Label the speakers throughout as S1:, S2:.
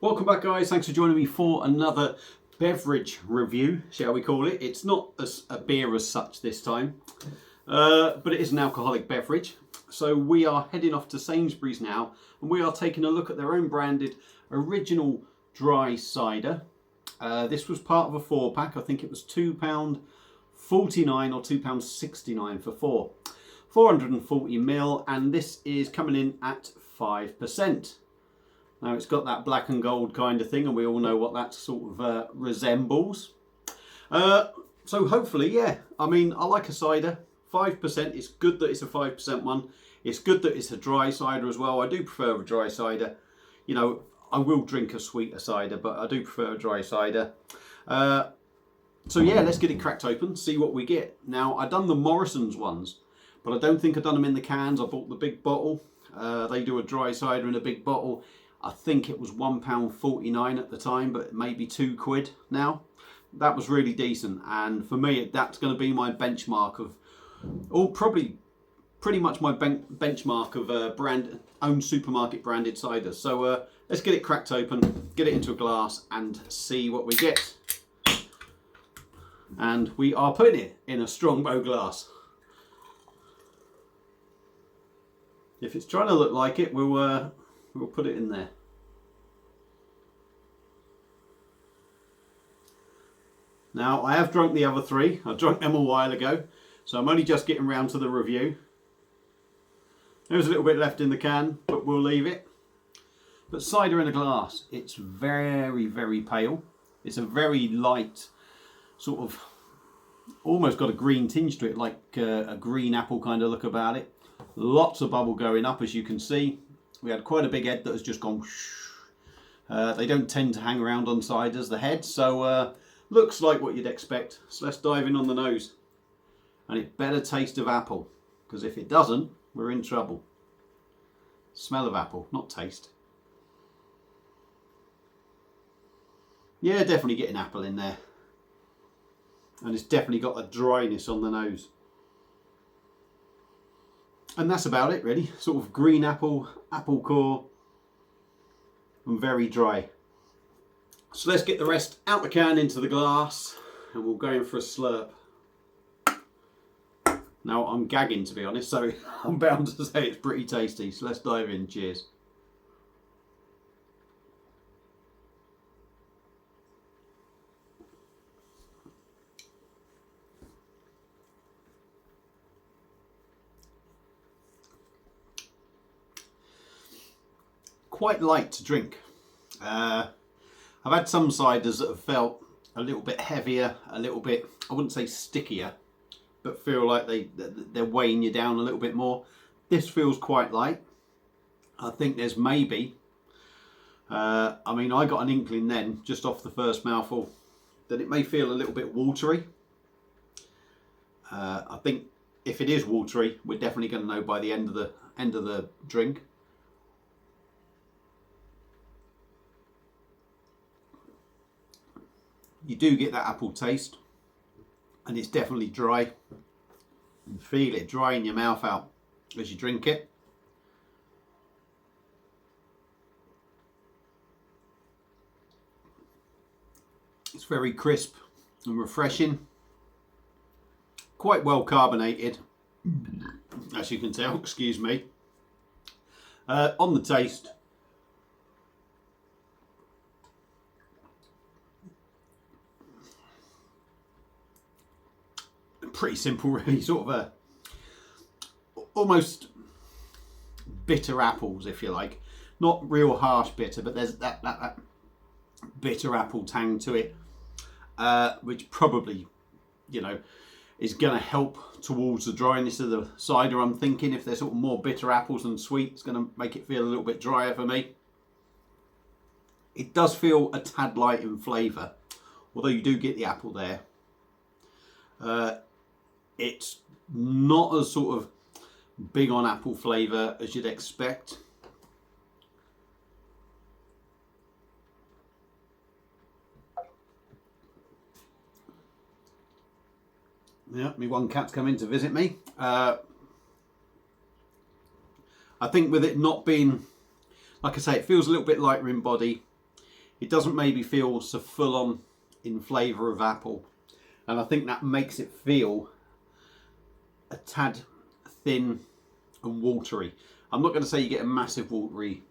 S1: Welcome back, guys. Thanks for joining me for another beverage review, shall we call it. It's not a beer as such this time, but it is an alcoholic beverage. So we are heading off to Sainsbury's now, and we are taking a look at their own branded original dry cider. This was part of a 4-pack. I think it was £2.49 or £2.69 for 440ml, and this is coming in at 5%. Now it's got that black and gold kind of thing, and we all know what that sort of resembles. So hopefully, yeah, I mean, I like a cider. 5%, it's good that it's a 5% one. It's good that it's a dry cider as well. I do prefer a dry cider. You know, I will drink a sweeter cider, but I do prefer a dry cider. So yeah, let's get it cracked open, see what we get. Now, I've done the Morrison's ones, but I don't think I've done them in the cans. I bought the big bottle. They do a dry cider in a big bottle. I think it was £1.49 at the time, but maybe £2 now. That was really decent, and for me, that's going to be my benchmark of, or probably pretty much my benchmark of own supermarket branded cider. So let's get it cracked open, get it into a glass, and see what we get. And we are putting it in a Strongbow glass. If it's trying to look like it, we'll put it in there. Now, I have drunk the other three. I drank them a while ago, so I'm only just getting round to the review. There's a little bit left in the can, but we'll leave it. But cider in a glass, it's very, very pale. It's a very light, sort of, almost got a green tinge to it, like a green apple kind of look about it. Lots of bubble going up, as you can see. We had quite a big head that has just gone whoosh. They don't tend to hang around on ciders, the head, so looks like what you'd expect. So let's dive in on the nose. And it better taste of apple, because if it doesn't, we're in trouble. Smell of apple, not taste. Yeah, definitely getting apple in there. And it's definitely got a dryness on the nose. And that's about it, really. Sort of green apple, apple core, and very dry. So let's get the rest out the can into the glass, and we'll go in for a slurp. Now, I'm gagging, to be honest, so I'm bound to say it's pretty tasty. So let's dive in. Cheers. Quite light to drink. I've had some ciders that have felt a little bit heavier, a little bit, I wouldn't say stickier, but feel like they're weighing you down a little bit more. This feels quite light. I think there's maybe, I mean, I got an inkling then, just off the first mouthful, that it may feel a little bit watery. I think if it is watery, we're definitely going to know by the end of the drink. You do get that apple taste, and it's definitely dry. You feel it dry in your mouth out as you drink it. It's very crisp and refreshing. Quite well carbonated, as you can tell, excuse me. On the taste, pretty simple, really. Sort of a almost bitter apples, if you like. Not real harsh bitter, but there's that bitter apple tang to it, which probably, you know, is going to help towards the dryness of the cider. I'm thinking if there's sort of more bitter apples than sweet, it's going to make it feel a little bit drier for me. It does feel a tad light in flavour, although you do get the apple there. It's not as sort of big on apple flavour as you'd expect. Yeah, my one cat's come in to visit me. I think with it not being, like I say, it feels a little bit lighter in body. it doesn't maybe feel so full on in flavour of apple. And I think that makes it feel a tad thin and watery. I'm not going to say you get a massive watery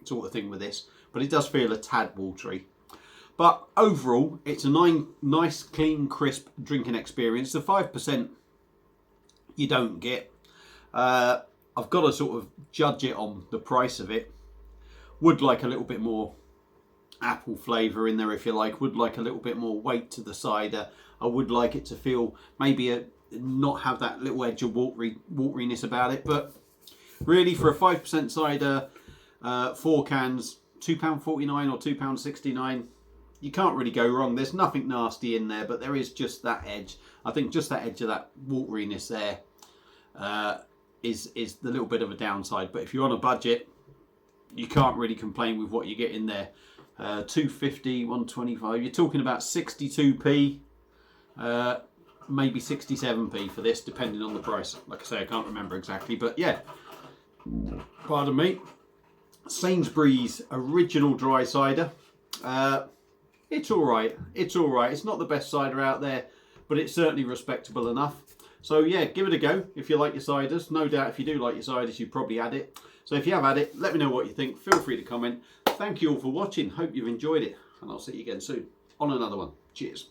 S1: sort of thing with this, but it does feel a tad watery. But overall, it's a nice, clean, crisp drinking experience. The 5% you don't get. I've got to sort of judge it on the price of it. Would like a little bit more apple flavour in there, if you like. Would like a little bit more weight to the cider. I would like it to feel maybe not have that little edge of wateryness about it. But really, for a 5% cider, 4 cans, £2.49 or £2.69, you can't really go wrong. There's nothing nasty in there, but there is just that edge. I think just that edge of that wateriness there is the little bit of a downside. But if you're on a budget, you can't really complain with what you get in there. 250, 125. You're talking about 62p, maybe 67p for this, depending on the price. Like I say, I can't remember exactly, but yeah. Pardon me. Sainsbury's original dry cider. It's all right. It's all right. It's not the best cider out there, but it's certainly respectable enough. So yeah, give it a go if you like your ciders. No doubt if you do like your ciders, you probably had it. So if you have had it, let me know what you think. Feel free to comment. Thank you all for watching. Hope you've enjoyed it, and I'll see you again soon on another one. Cheers.